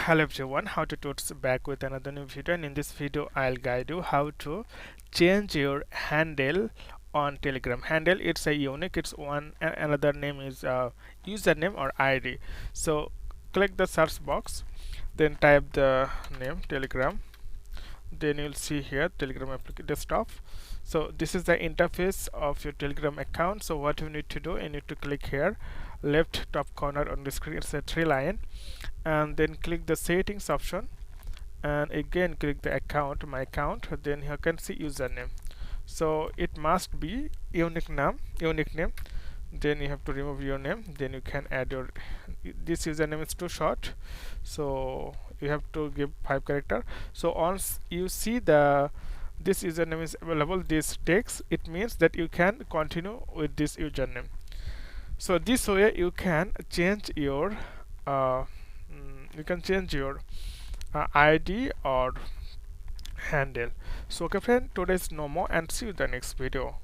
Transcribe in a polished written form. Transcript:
Hello everyone, how to Tuts back with another new video, and in this video I'll guide you how to change your handle on Telegram. Handle, it's a unique, it's one, and another name is username or ID. So click the search box, then type the name Telegram, then you'll see here Telegram application desktop. So this is the interface of your Telegram account. So what you need to do, you need to click here left top corner on the screen, it's a three line, and then click the settings option, and again click the account, my account, then you can see username. So it must be unique name, then you have to remove your name, then you can add your, this username is too short, so you have to give 5 character. So once you see this username is available, this text, it means that you can continue with this username. So this way you can change your uh, ID or handle. So okay friend, today is no more, and see you in the next video.